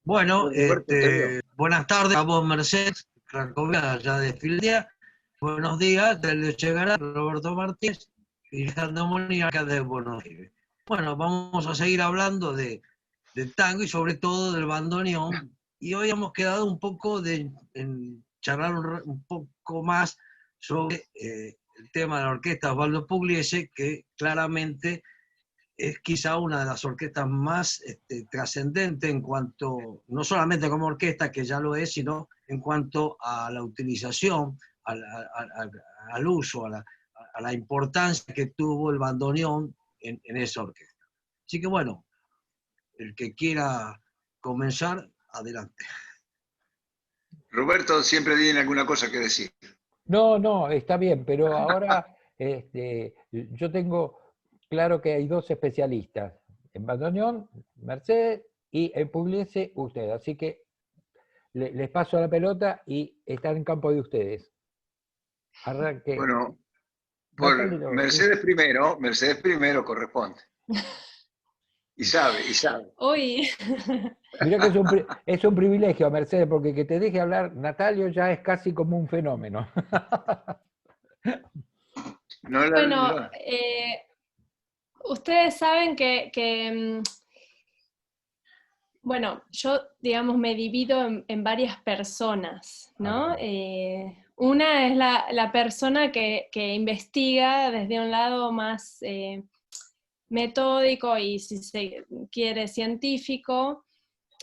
Bueno, Roberto, te veo. buenas tardes a vos, Mercedes, Cracovia, allá de Filadelfia. Buenos días, Delio Chegará, Roberto Martínez y Alejandro Molina, acá de Buenos Aires. Bueno, vamos a seguir hablando de tango y sobre todo del bandoneón. Y hoy hemos quedado un poco en charlar un poco más sobre el tema de la orquesta Osvaldo Pugliese, que claramente es quizá una de las orquestas más trascendentes en cuanto, no solamente como orquesta, que ya lo es, sino en cuanto a la utilización, al uso, a la importancia que tuvo el bandoneón en esa orquesta. Así que bueno, el que quiera comenzar, adelante. Roberto siempre tiene alguna cosa que decir. No, no, está bien, pero ahora yo tengo claro que hay dos especialistas, en bandoneón, Mercedes, y en Pugliese, usted. Así que les paso la pelota y están en campo de ustedes. Arranque. Bueno, Natalia, por Mercedes primero corresponde. Y sabe. Uy, Mirá que es un privilegio, Mercedes, porque que te deje hablar Natalio ya es casi como un fenómeno. bueno, ustedes saben bueno, yo, digamos, me divido en varias personas, ¿no? Una es la persona que investiga desde un lado más metódico y, si se quiere, científico.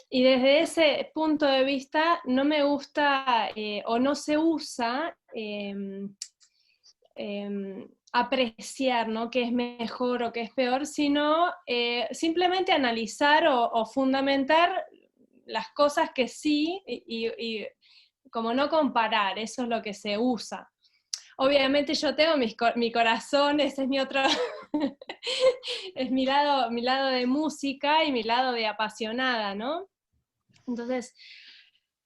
Y desde ese punto de vista no me gusta o no se usa apreciar, ¿no?, qué es mejor o qué es peor, sino simplemente analizar o fundamentar las cosas que sí y como no comparar, eso es lo que se usa. Obviamente yo tengo mi corazón, ese es mi otro, es mi lado de música y mi lado de apasionada, ¿no? Entonces,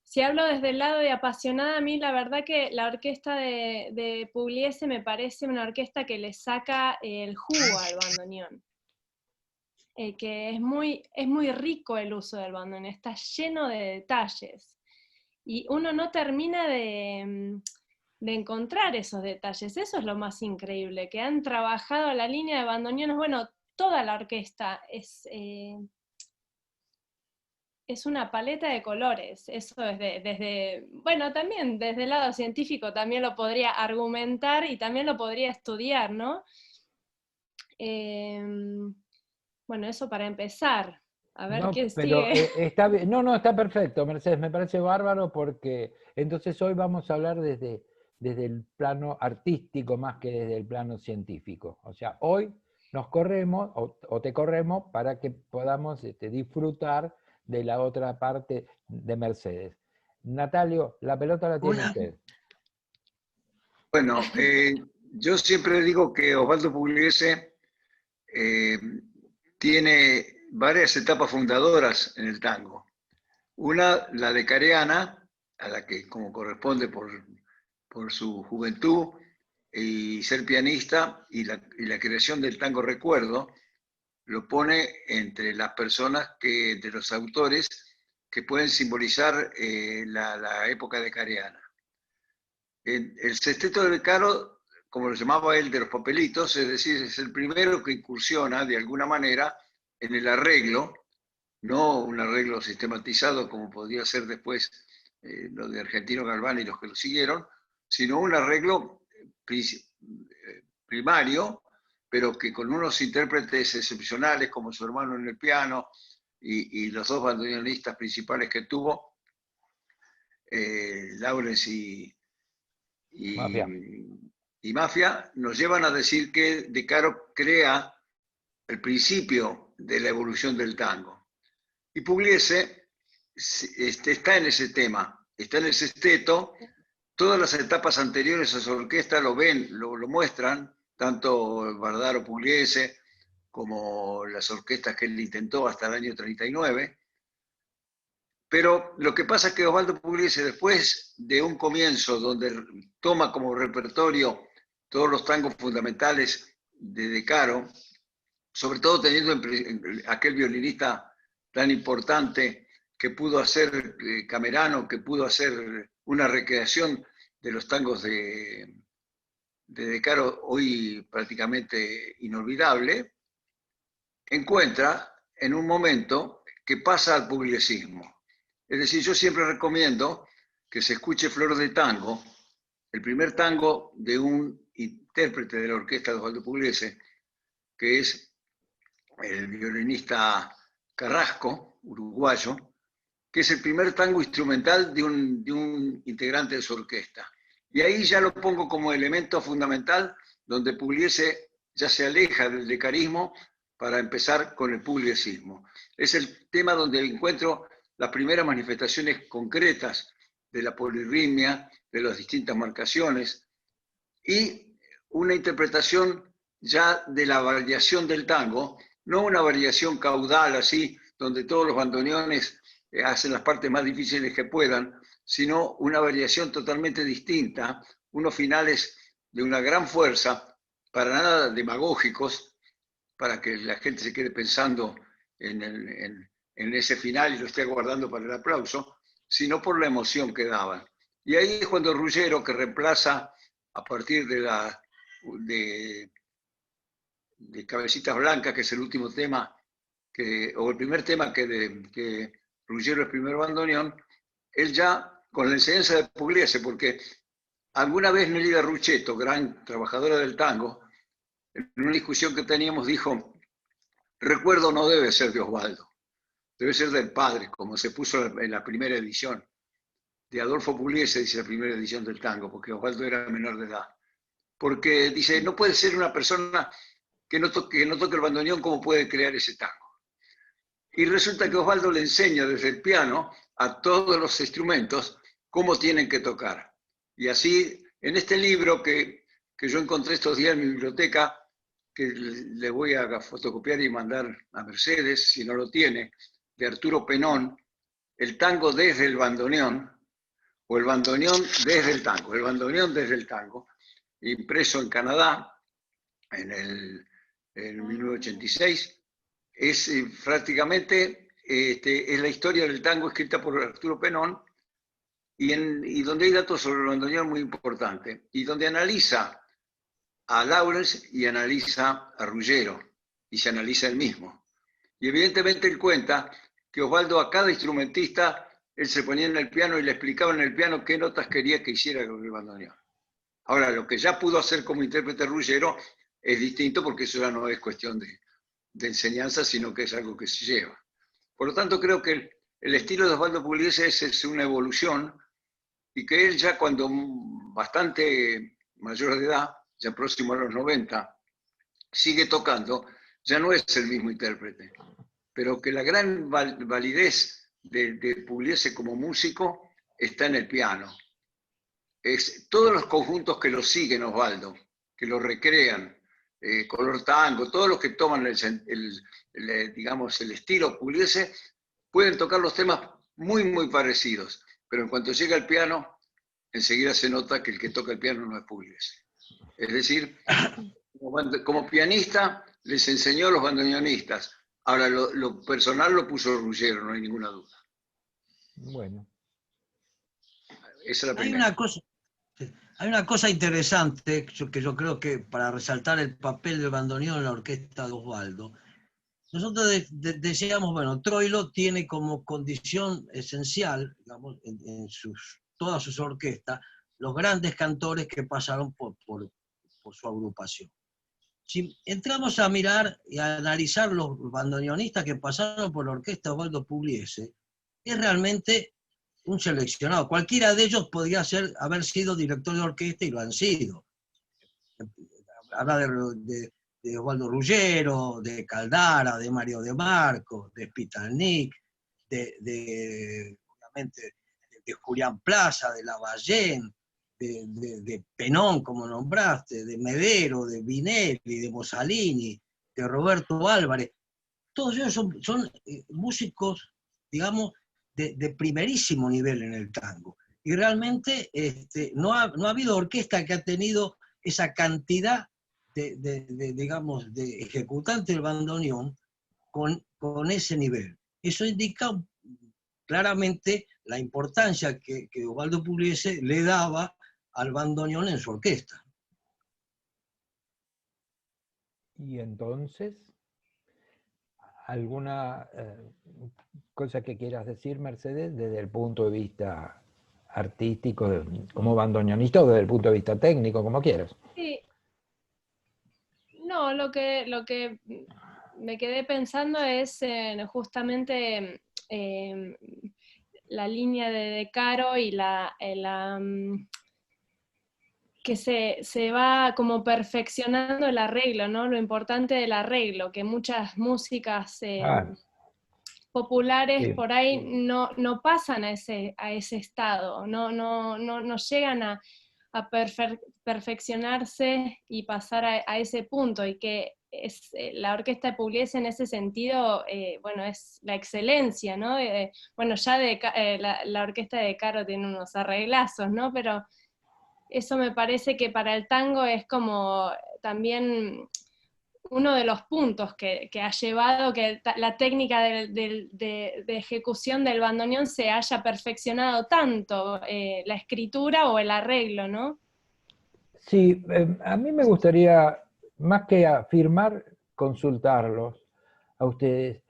si hablo desde el lado de apasionada, a mí la verdad que la orquesta de Pugliese me parece una orquesta que le saca el jugo al bandoneón. Que es muy rico el uso del bandoneón, está lleno de detalles. Y uno no termina de encontrar esos detalles. Eso es lo más increíble, que han trabajado la línea de bandoneones. Bueno, toda la orquesta es una paleta de colores. Eso bueno, también desde el lado científico también lo podría argumentar y también lo podría estudiar, ¿no? Bueno, eso para empezar. A ver No, qué pero sigue. está bien. No, está perfecto, Mercedes, me parece bárbaro porque entonces hoy vamos a hablar desde el plano artístico más que desde el plano científico. O sea, hoy nos corremos o te corremos para que podamos disfrutar de la otra parte de Mercedes. Natalio, la pelota la tiene usted. Bueno, yo siempre digo que Osvaldo Pugliese tiene varias etapas fundadoras en el tango. Una, la de Careana, a la que como corresponde por su juventud y ser pianista y la creación del tango recuerdo, lo pone entre las personas entre los autores que pueden simbolizar la época de Careana. El sexteto de Caro, como lo llamaba él, de los papelitos, es decir, es el primero que incursiona de alguna manera en el arreglo, no un arreglo sistematizado como podría ser después lo de Argentino Galván y los que lo siguieron, sino un arreglo primario, pero que con unos intérpretes excepcionales como su hermano en el piano y los dos bandoneonistas principales que tuvo, Lawrence y Mafia, nos llevan a decir que De Caro crea el principio de la evolución del tango. Y Pugliese está en ese tema, está en ese esteto. Todas las etapas anteriores a su orquesta lo ven, lo muestran, tanto Bardaro Pugliese como las orquestas que él intentó hasta el año 39. Pero lo que pasa es que Osvaldo Pugliese, después de un comienzo donde toma como repertorio todos los tangos fundamentales de De Caro, sobre todo teniendo aquel violinista tan importante que pudo hacer Camerano, que pudo hacer una recreación de los tangos de De Caro, hoy prácticamente inolvidable, encuentra en un momento que pasa al pugliesismo. Es decir, yo siempre recomiendo que se escuche Flor de Tango, el primer tango de un intérprete de la orquesta de Osvaldo Pugliese, que es el violinista Carrasco, uruguayo, que es el primer tango instrumental de un integrante de su orquesta. Y ahí ya lo pongo como elemento fundamental, donde Pugliese ya se aleja del decarismo para empezar con el pugliesismo. Es el tema donde encuentro las primeras manifestaciones concretas de la polirritmia, de las distintas marcaciones, y una interpretación ya de la variación del tango, no una variación caudal así, donde todos los bandoneones hacen las partes más difíciles que puedan, sino una variación totalmente distinta, unos finales de una gran fuerza, para nada demagógicos, para que la gente se quede pensando en ese final y lo esté guardando para el aplauso, sino por la emoción que daban. Y ahí es cuando Ruggiero, que reemplaza a partir de Cabecitas Blancas, que es el último tema, o el primer tema que Ruggiero es primer bandoneón, él ya con la enseñanza de Pugliese, porque alguna vez Nelida Rucchetto, gran trabajadora del tango, en una discusión que teníamos dijo, recuerdo no debe ser de Osvaldo, debe ser del padre, como se puso en la primera edición. De Adolfo Pugliese, dice la primera edición del tango, porque Osvaldo era menor de edad. Porque dice, no puede ser una persona que no toque el bandoneón, ¿cómo puede crear ese tango? Y resulta que Osvaldo le enseña desde el piano a todos los instrumentos cómo tienen que tocar. Y así, en este libro que yo encontré estos días en mi biblioteca, que le voy a fotocopiar y mandar a Mercedes, si no lo tiene, de Arturo Penón, El tango desde el bandoneón, o El bandoneón desde el tango, El bandoneón desde el tango, impreso en Canadá en 1986, es prácticamente es la historia del tango escrita por Arturo Penón, y donde hay datos sobre el bandoneón muy importantes, y donde analiza a Lawrence y analiza a Ruggiero, y se analiza él mismo. Y evidentemente él cuenta que Osvaldo a cada instrumentista, él se ponía en el piano y le explicaba en el piano qué notas quería que hiciera con el bandoneón. Ahora, lo que ya pudo hacer como intérprete Ruggiero es distinto, porque eso ya no es cuestión de enseñanza, sino que es algo que se lleva. Por lo tanto, creo que el estilo de Osvaldo Pugliese es una evolución, y que él ya cuando bastante mayor de edad, ya próximo a los 90, sigue tocando, ya no es el mismo intérprete, pero que la gran validez de Pugliese como músico está en el piano. Es todos los conjuntos que lo siguen Osvaldo, que lo recrean, Color Tango, todos los que toman digamos, el estilo Pugliese, pueden tocar los temas muy, muy parecidos, pero en cuanto llega al piano, enseguida se nota que el que toca el piano no es Pugliese. Es decir, como pianista les enseñó a los bandoneonistas. Ahora, lo personal lo puso Ruggiero, no hay ninguna duda. Bueno. Esa es la Hay primera. una cosa interesante que yo creo que para resaltar el papel del bandoneón en la orquesta de Osvaldo, nosotros decíamos, bueno, Troilo tiene como condición esencial, digamos, en todas sus orquestas, los grandes cantores que pasaron por su agrupación. Si entramos a mirar y a analizar los bandoneonistas que pasaron por la orquesta de Osvaldo Pugliese, es realmente un seleccionado. Cualquiera de ellos podría haber sido director de orquesta, y lo han sido. Habla de Osvaldo Ruggiero, de Caldara, de Mario De Marco, de Spitalnik, obviamente, de Julián Plaza, de Lavallén, de Penón, como nombraste, de Medero, de Vinelli, de Mussolini, de Roberto Álvarez. Todos ellos son músicos, digamos, de primerísimo nivel en el tango. Y realmente no ha habido orquesta que ha tenido esa cantidad digamos, de ejecutantes del bandoneón con ese nivel. Eso indica claramente la importancia que Osvaldo Pugliese le daba al bandoneón en su orquesta. Y entonces, ¿alguna cosa que quieras decir, Mercedes, desde el punto de vista artístico, como bandoneonista, o desde el punto de vista técnico, como quieras? Sí. No, lo que me quedé pensando es justamente la línea de Caro y que se va como perfeccionando el arreglo, ¿no? Lo importante del arreglo, que muchas músicas populares Sí. por ahí no pasan a ese estado, no llegan a perfeccionarse y pasar a ese punto, y que es, la orquesta de Pugliese en ese sentido, bueno, es la excelencia, ¿no? Bueno, ya la orquesta de Caro tiene unos arreglazos, ¿no? Pero eso me parece que para el tango es como también uno de los puntos que ha llevado que la técnica de ejecución del bandoneón se haya perfeccionado tanto, la escritura o el arreglo, ¿no? Sí, a mí me gustaría, más que afirmar, consultarlos a ustedes.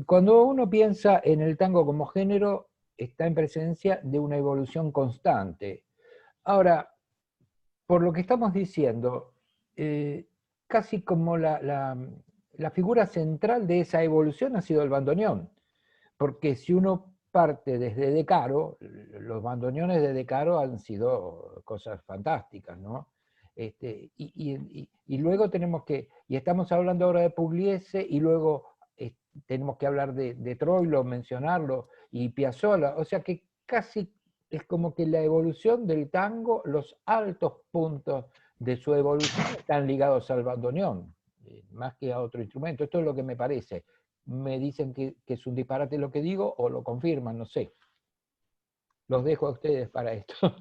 Cuando uno piensa en el tango como género, está en presencia de una evolución constante. Ahora, por lo que estamos diciendo, casi como la figura central de esa evolución ha sido el bandoneón, porque si uno parte desde De Caro, los bandoneones de De Caro han sido cosas fantásticas, ¿no? Y luego y estamos hablando ahora de Pugliese, y luego tenemos que hablar de Troilo, mencionarlo, y Piazzolla, o sea que casi es como que la evolución del tango, los altos puntos de su evolución están ligados al bandoneón, más que a otro instrumento. Esto es lo que me parece. Me dicen que es un disparate lo que digo, o lo confirman, no sé. Los dejo a ustedes para esto.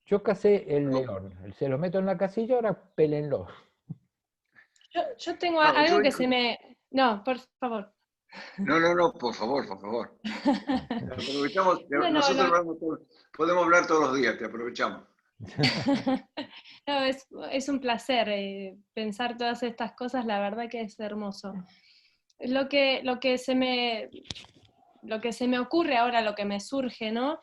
Yo casé el león, se lo meto en la casilla, ahora pélenlo. Yo tengo No, algo que se me... No, por favor. no, por favor, por favor. Te aprovechamos, nosotros podemos hablar todos los días, te aprovechamos. No, es un placer pensar todas estas cosas, la verdad que es hermoso. Lo que se me ocurre ahora, lo que me surge, ¿no?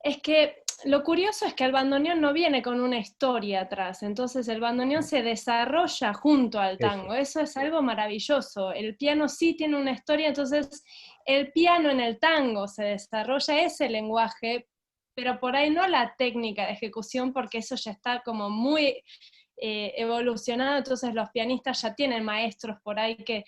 Es que lo curioso es que el bandoneón no viene con una historia atrás, entonces el bandoneón se desarrolla junto al tango, eso es algo maravilloso. El piano sí tiene una historia, entonces el piano en el tango se desarrolla ese lenguaje, pero por ahí no la técnica de ejecución, porque eso ya está como muy evolucionado, entonces los pianistas ya tienen maestros por ahí que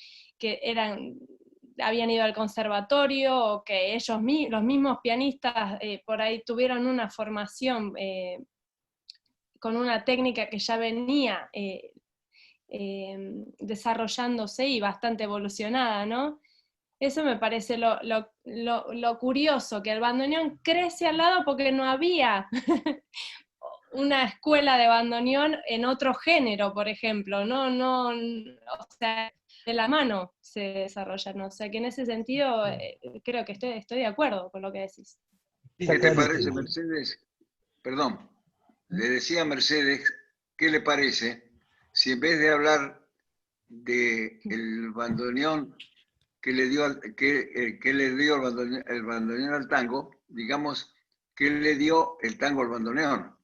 habían ido al conservatorio, o que ellos los mismos pianistas por ahí tuvieron una formación con una técnica que ya venía desarrollándose y bastante evolucionada, ¿no? Eso me parece lo curioso, que el bandoneón crece al lado porque no había una escuela de bandoneón en otro género, por ejemplo, o sea, de la mano se desarrollan, o sea que en ese sentido creo que estoy de acuerdo con lo que decís. ¿Qué te parece, Mercedes? Perdón, le decía a Mercedes, ¿qué le parece si en vez de hablar del bandoneón que le dio, el bandoneón al tango, digamos, ¿qué le dio el tango al bandoneón?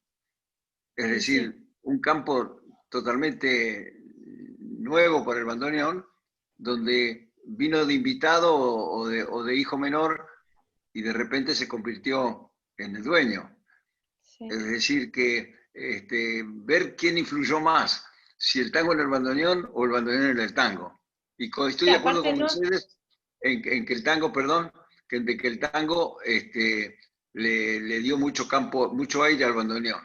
Es decir, un campo totalmente nuevo para el bandoneón, donde vino de invitado o de hijo menor y de repente se convirtió en el dueño. Sí. Es decir, que ver quién influyó más, si el tango en el bandoneón o el bandoneón en el tango. Y estoy de acuerdo con Mercedes en que el tango, que el tango le dio mucho campo, mucho aire al bandoneón.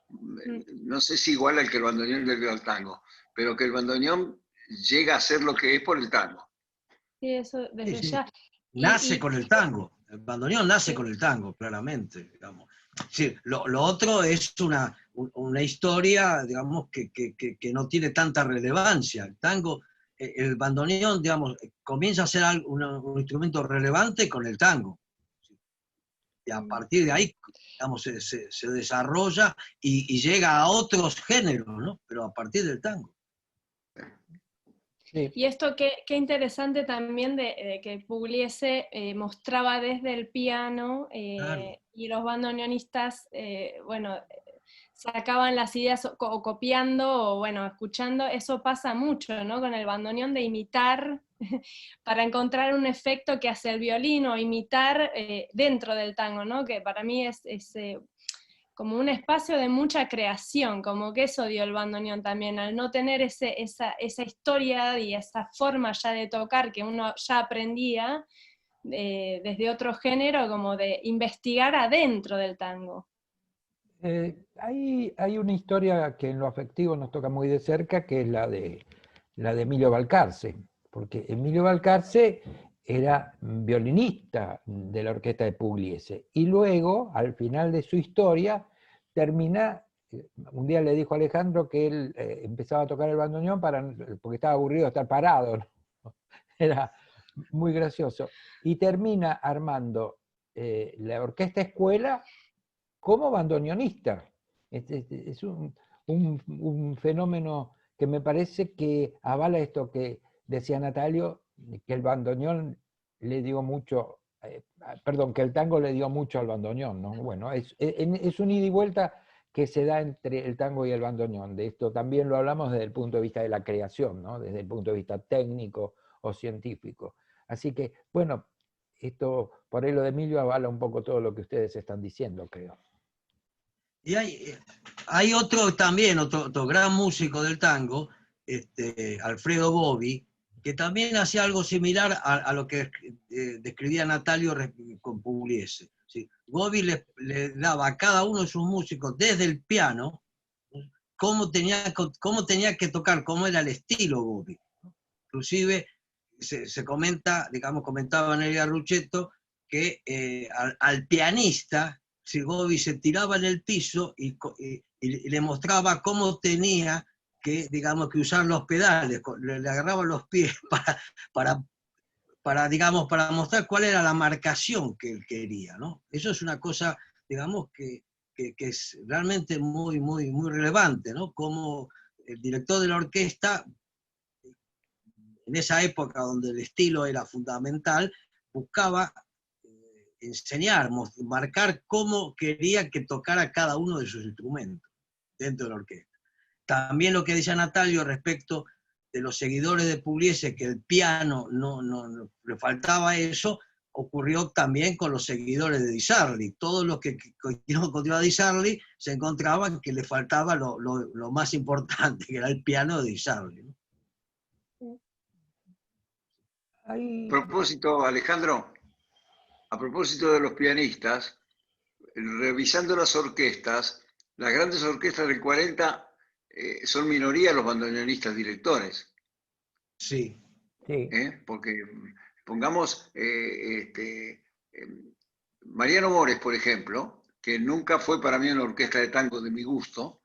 No sé si igual al que el bandoneón le dio al tango, pero que el bandoneón llega a ser lo que es por el tango. Sí, eso desde ya. Nace con el tango, el bandoneón nace con el tango, claramente, digamos. Sí, lo otro es una historia, digamos, que no tiene tanta relevancia. El tango el bandoneón, digamos, comienza a ser un instrumento relevante con el tango. Y a partir de ahí, digamos, se desarrolla y llega a otros géneros, ¿no? Pero a partir del tango. Sí. Y esto qué interesante también de que Pugliese mostraba desde el piano Claro. y los bandoneonistas, bueno, sacaban las ideas o copiando o bueno, escuchando. Eso pasa mucho, ¿no? Con el bandoneón de imitar para encontrar un efecto que hace el violín o imitar dentro del tango, ¿no? Que para mí es como un espacio de mucha creación, como que eso dio el bandoneón también, al no tener esa historia y esa forma ya de tocar que uno ya aprendía desde otro género, como de investigar adentro del tango. Hay una historia que en lo afectivo nos toca muy de cerca, que es la de Emilio Balcarce, porque Emilio Balcarce era violinista de la orquesta de Pugliese, y luego, al final de su historia, termina, un día le dijo a Alejandro que él empezaba a tocar el bandoneón porque estaba aburrido de estar parado, ¿no? Era muy gracioso, y termina armando la orquesta escuela como bandoneonista. Es un fenómeno que me parece que avala esto que decía Natalio, que el bandoneón le dio mucho, que el tango le dio mucho al bandoneón, ¿no? Bueno, es un ida y vuelta que se da entre el tango y el bandoneón. De esto también lo hablamos desde el punto de vista de la creación, ¿no? Desde el punto de vista técnico o científico. Así que, bueno, esto, por ahí lo de Emilio avala un poco todo lo que ustedes están diciendo, creo. Y hay otro también, otro gran músico del tango, Alfredo Bovi, que también hacía algo similar a lo que describía Natalio con Pugliese. ¿Sí? Bovi le daba a cada uno de sus músicos, desde el piano, cómo tenía que tocar, cómo era el estilo Bovi. Inclusive se comenta, digamos, comentaba Nelia Rucchetto, que al pianista, si Bovi se tiraba en el piso y le mostraba cómo tenía que, digamos, que usar los pedales, le agarraba los pies digamos, para mostrar cuál era la marcación que él quería, ¿no? Eso es una cosa, digamos, que es realmente muy, muy, muy relevante, ¿no? Como el director de la orquesta, en esa época donde el estilo era fundamental, buscaba enseñar, marcar cómo quería que tocara cada uno de sus instrumentos dentro de la orquesta. También lo que decía Natalio respecto de los seguidores de Pugliese, que el piano no le faltaba eso, ocurrió también con los seguidores de Di Sarli. Todos los que continuaba Di Sarli se encontraban que le faltaba lo más importante, que era el piano de Di Sarli, ¿no? A propósito, Alejandro, a propósito de los pianistas, revisando las orquestas, las grandes orquestas del 40 son minoría los bandoneonistas directores. Sí. Porque, pongamos, Mariano Mores, por ejemplo, que nunca fue para mí una orquesta de tango de mi gusto,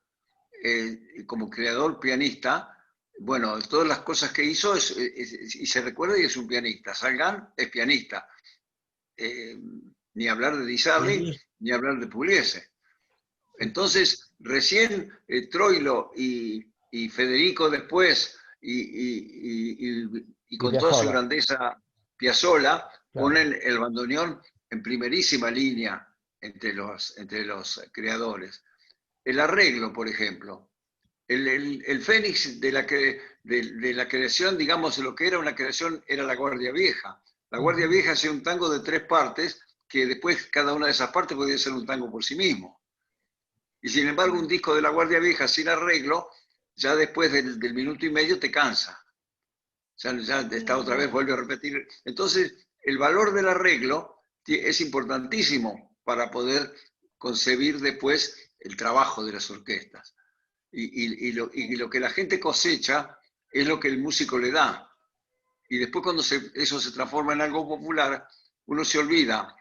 como creador pianista, bueno, todas las cosas que hizo, y se recuerda y es un pianista. Salgán es pianista. Ni hablar de Di Sarli, ni hablar de Pugliese. Entonces, recién Troilo y Federico después, y con toda su grandeza Piazzolla, ponen el bandoneón en primerísima línea entre los creadores. El arreglo, por ejemplo. El fénix de la creación, digamos, lo que era una creación, era la Guardia Vieja. La Guardia Vieja hacía un tango de 3 partes, que después cada una de esas partes podía ser un tango por sí mismo. Y sin embargo, un disco de la Guardia Vieja sin arreglo, ya después del minuto y medio te cansa. Ya está otra vez, vuelve a repetir. Entonces, el valor del arreglo es importantísimo para poder concebir después el trabajo de las orquestas. Y lo que la gente cosecha es lo que el músico le da. Y después cuando eso se transforma en algo popular, uno se olvida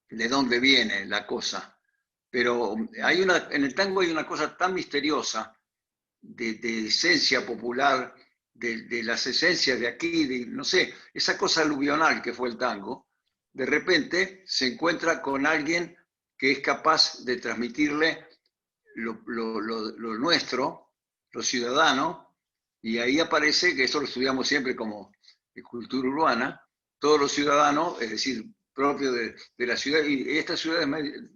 de dónde viene la cosa. Pero en el tango hay una cosa tan misteriosa de esencia popular, de las esencias de aquí, de, no sé, esa cosa aluvional que fue el tango, de repente se encuentra con alguien que es capaz de transmitirle lo nuestro, lo ciudadano, y ahí aparece, que eso lo estudiamos siempre como cultura urbana, todos los ciudadanos, es decir, propio de la ciudad, y estas ciudades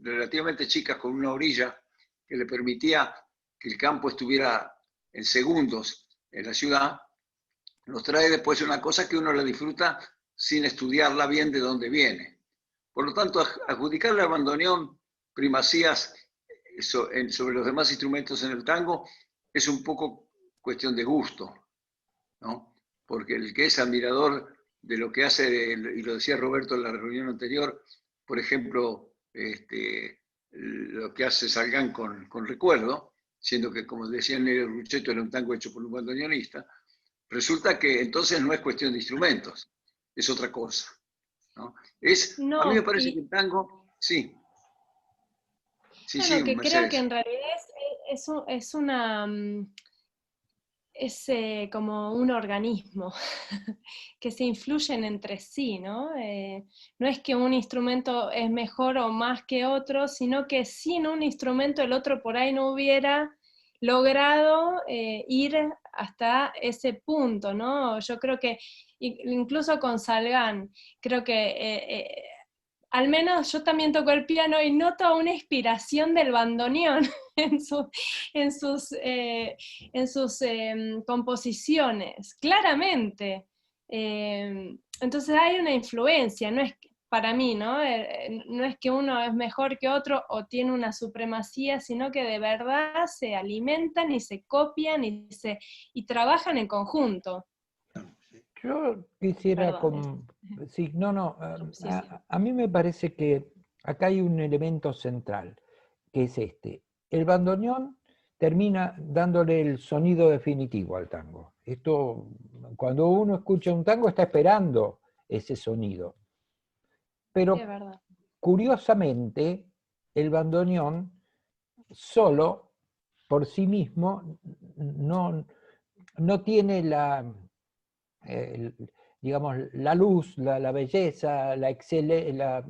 relativamente chicas con una orilla que le permitía que el campo estuviera en segundos en la ciudad, nos trae después una cosa que uno la disfruta sin estudiarla bien de dónde viene. Por lo tanto, adjudicarle al bandoneón primacías sobre los demás instrumentos en el tango es un poco cuestión de gusto, ¿no? Porque el que es admirador de lo que hace, y lo decía Roberto en la reunión anterior, por ejemplo, lo que hace Salgán con Recuerdo, siendo que, como decía Nelly Rucchetto, era un tango hecho por un bandoneonista, resulta que entonces no es cuestión de instrumentos, es otra cosa, ¿no? A mí me parece que el tango, sí. Sí, sí, que Mercedes. creo que en realidad es una... es como un organismo que se influyen entre sí, ¿no? No es que un instrumento es mejor o más que otro, sino que sin un instrumento el otro por ahí no hubiera logrado ir hasta ese punto, ¿no? Yo creo que incluso con Salgán, creo que al menos yo también toco el piano y noto una inspiración del bandoneón en sus composiciones, claramente. Entonces hay una influencia, no es para mí, ¿no? No es que uno es mejor que otro o tiene una supremacía, sino que de verdad se alimentan y se copian y trabajan en conjunto. Yo quisiera, Perdón, sí, no, a mí me parece que acá hay un elemento central, que es este. El bandoneón termina dándole el sonido definitivo al tango. Esto, cuando uno escucha un tango, está esperando ese sonido. Pero curiosamente, el bandoneón solo, por sí mismo, no tiene digamos, la luz, la belleza, la excelencia,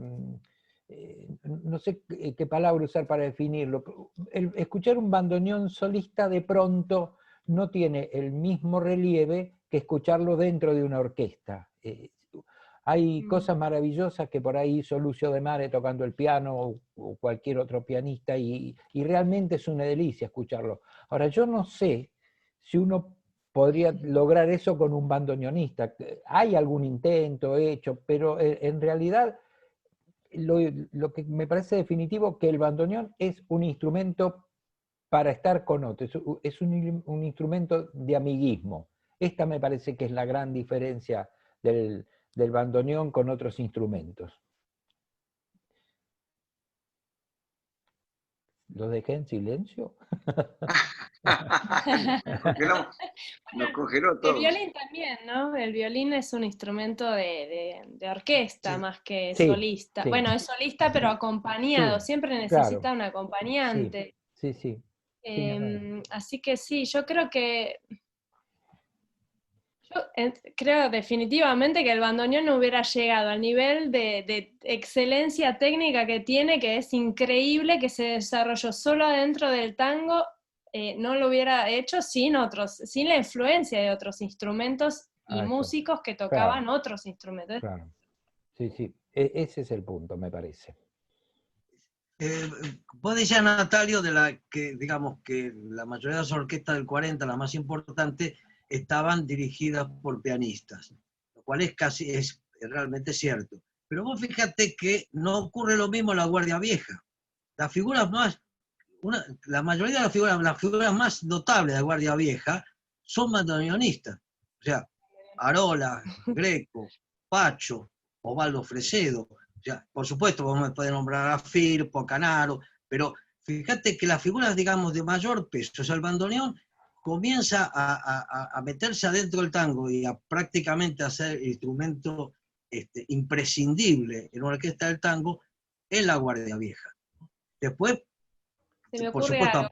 no sé qué palabra usar para definirlo. Escuchar un bandoneón solista de pronto no tiene el mismo relieve que escucharlo dentro de una orquesta. Hay cosas maravillosas que por ahí hizo Lucio de Mare tocando el piano o cualquier otro pianista y realmente es una delicia escucharlo. Ahora, yo no sé si uno podría lograr eso con un bandoneonista. Hay algún intento hecho, pero en realidad lo que me parece definitivo que el bandoneón es un instrumento para estar con otros, es un instrumento de amiguismo. Esta me parece que es la gran diferencia del bandoneón con otros instrumentos. ¿Lo dejé en silencio? Nos congeló a todos. El violín también, ¿no? El violín es un instrumento de orquesta más que Sí, solista. sí. Bueno, es solista pero acompañado, Sí, siempre necesita claro. un acompañante. Sí. Así que sí, yo creo que... creo definitivamente que el bandoneón no hubiera llegado al nivel de excelencia técnica que tiene, que es increíble, que se desarrolló solo dentro del tango, no lo hubiera hecho sin la influencia de otros instrumentos y músicos que tocaban otros instrumentos. Claro, sí, ese es el punto, me parece. Vos decías, Natalio, que digamos que la mayoría de las orquestas del 40, las más importantes, estaban dirigidas por pianistas, lo cual es realmente cierto. Pero vos fíjate que no ocurre lo mismo en la Guardia Vieja. Las figuras la mayoría de las figuras más notables de la Guardia Vieja son bandoneonistas. O sea, Arola, Greco, Pacho, Osvaldo Fresedo. O sea, por supuesto, vos me podés nombrar a Firpo, a Canaro, pero fíjate que las figuras, digamos, de mayor peso, o sea, el bandoneón comienza a meterse adentro del tango y a prácticamente hacer instrumento imprescindible en una orquesta del tango en la Guardia Vieja. Después Se me Por ocurre supuesto, algo.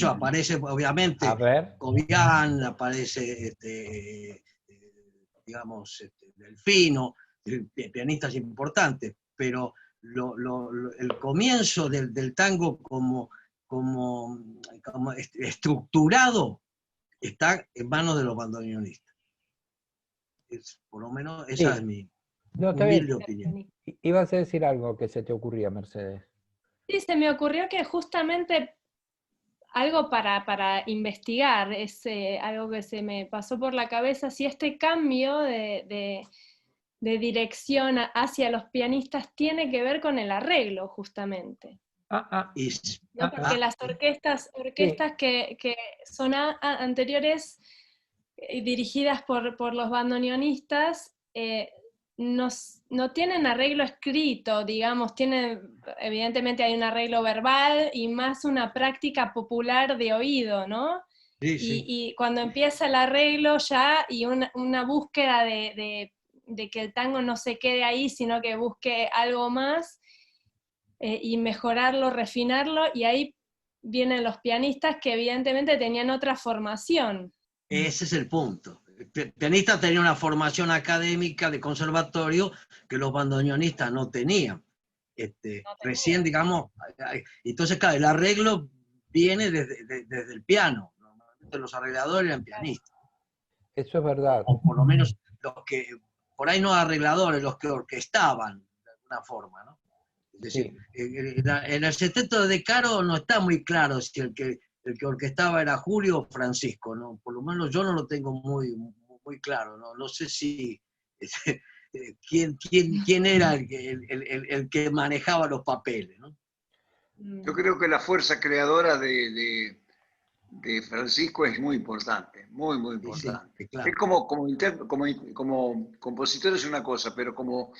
aparece obviamente A ver. Cobian, aparece, digamos, Delfino, pianistas importantes, pero el comienzo del tango como estructurado está en manos de los bandoneonistas. Por lo menos esa Sí. es mi No, está bien. humilde opinión. Ibas a decir algo que se te ocurría, Mercedes. Sí, se me ocurrió que justamente algo para investigar, es algo que se me pasó por la cabeza, si este cambio de dirección hacia los pianistas tiene que ver con el arreglo, justamente. Y, ¿No? Porque las orquestas que son anteriores, dirigidas por los bandoneonistas, no tienen arreglo escrito, digamos, evidentemente hay un arreglo verbal y más una práctica popular de oído, ¿no? sí, sí. Y cuando empieza el arreglo ya, y una búsqueda de que el tango no se quede ahí, sino que busque algo más, y mejorarlo, refinarlo, y ahí vienen los pianistas que evidentemente tenían otra formación. Ese es el punto. El pianista tenía una formación académica de conservatorio que los bandoneonistas no tenían. Recién, digamos, entonces, claro, el arreglo viene desde el piano. Normalmente los arregladores eran pianistas. Eso es verdad. O por lo menos los que, por ahí no arregladores, los que orquestaban de alguna forma, ¿no? Es decir, en el sexteto de Caro no está muy claro si el que orquestaba era Julio o Francisco, ¿no? Por lo menos yo no lo tengo muy claro, ¿no? No sé si quién era el que manejaba los papeles, ¿no? Yo creo que la fuerza creadora de Francisco es muy importante, muy importante. Sí, claro. Es como compositor es una cosa, pero como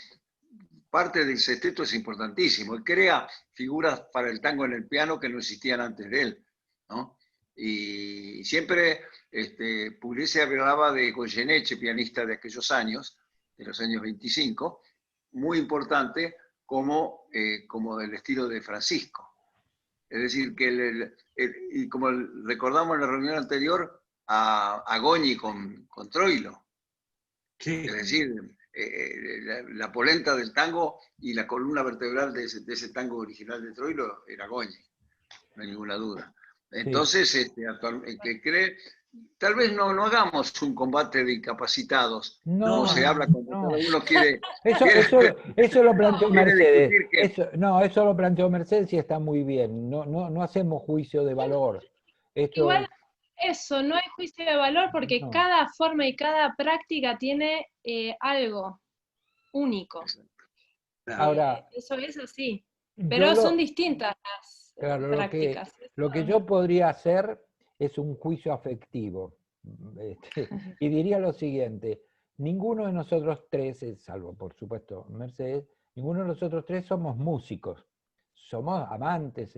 parte del sexteto es importantísimo. Él crea figuras para el tango en el piano que no existían antes de él, ¿no? Y siempre Pugliese hablaba de Goyeneche, pianista de aquellos años, de los años 25, muy importante como del estilo de Francisco. Es decir, que y como recordamos en la reunión anterior, a Goñi con Troilo. Sí. Es decir, la polenta del tango y la columna vertebral de ese tango original de Troilo era Goñi, no hay ninguna duda. Entonces, el que cree, tal vez no hagamos un combate de incapacitados, como se habla cuando cada uno quiere... Eso lo planteó Mercedes. Que... Eso lo planteó Mercedes y está muy bien. No hacemos juicio de valor. Igual eso, no hay juicio de valor porque cada forma y cada práctica tiene algo único. Ahora, eso es así. Pero son distintas las prácticas. Lo que yo podría hacer es un juicio afectivo. Y diría lo siguiente: ninguno de nosotros tres, salvo por supuesto Mercedes, ninguno de nosotros tres somos músicos. Somos amantes,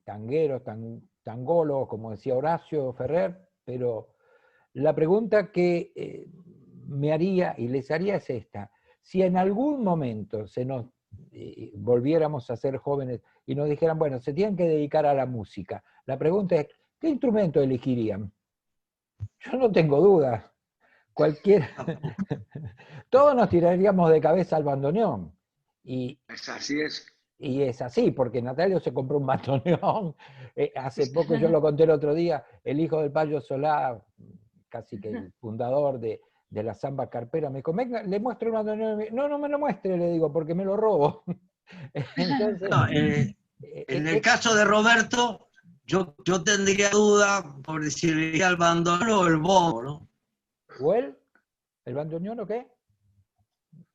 tangueros, tangólogos, como decía Horacio Ferrer, pero la pregunta que me haría y les haría es esta: si en algún momento volviéramos a ser jóvenes y nos dijeran, bueno, se tienen que dedicar a la música, la pregunta es, ¿qué instrumento elegirían? Yo no tengo dudas. Todos nos tiraríamos de cabeza al bandoneón. Así es. Y es así, porque Natalio se compró un bandoneón. Hace poco, yo lo conté el otro día, el hijo del Payo Solá, casi que el fundador de la Zamba Carpera, me dijo, venga, le muestro un bandoneón. No me lo muestre, le digo, porque me lo robo. Entonces, en el caso de Roberto, yo tendría duda por si iría al bandoneón o el bombo, ¿no? ¿O él? ¿El bandoneón o qué?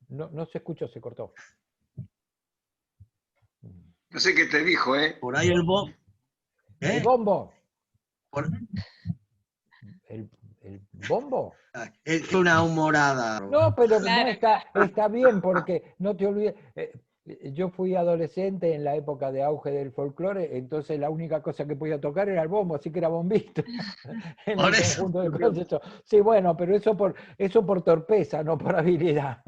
No se escuchó, se cortó. No sé qué te dijo, ¿eh? Por ahí el bombo. ¿El bombo? ¿El bombo? Es una humorada. No, pero claro, no está bien, porque no te olvides. Yo fui adolescente en la época de auge del folclore, entonces la única cosa que podía tocar era el bombo, así que era bombista. En el conjunto del concepto. Sí, bueno, pero eso por torpeza, no por habilidad.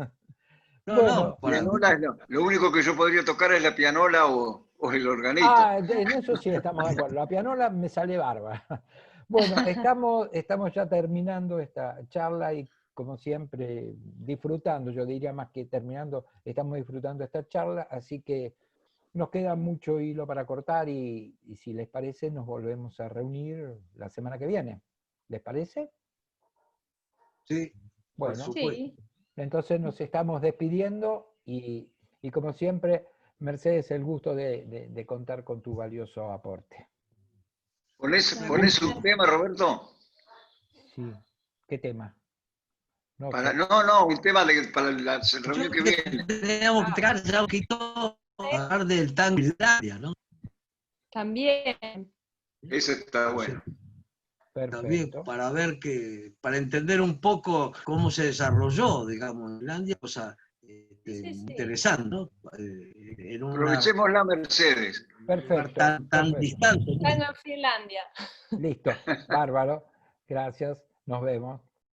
Pianola, lo único que yo podría tocar es la pianola o o el organito. En eso sí estamos de acuerdo. La pianola me sale bárbara. Bueno, estamos ya terminando esta charla y como siempre disfrutando, yo diría más que terminando, estamos disfrutando esta charla, así que nos queda mucho hilo para cortar y si les parece nos volvemos a reunir la semana que viene. ¿Les parece? Sí, por Bueno, supuesto. Sí. entonces nos estamos despidiendo y como siempre, Mercedes, el gusto de contar con tu valioso aporte. ¿Ponés un tema, Roberto? Sí, ¿qué tema? No, No, un tema para la reunión que Yo creo que viene. teníamos que entrar ya un poquito a hablar del tango en Islandia, ¿no? También. Eso está bueno. También perfecto. para ver para entender un poco cómo se desarrolló, digamos, en Islandia, cosa Sí. interesante, ¿no? En un lugar Aprovechemos la Mercedes. Perfecto. tan Perfecto. distante, ¿no? Tango en Finlandia. Listo, bárbaro. Gracias, nos vemos.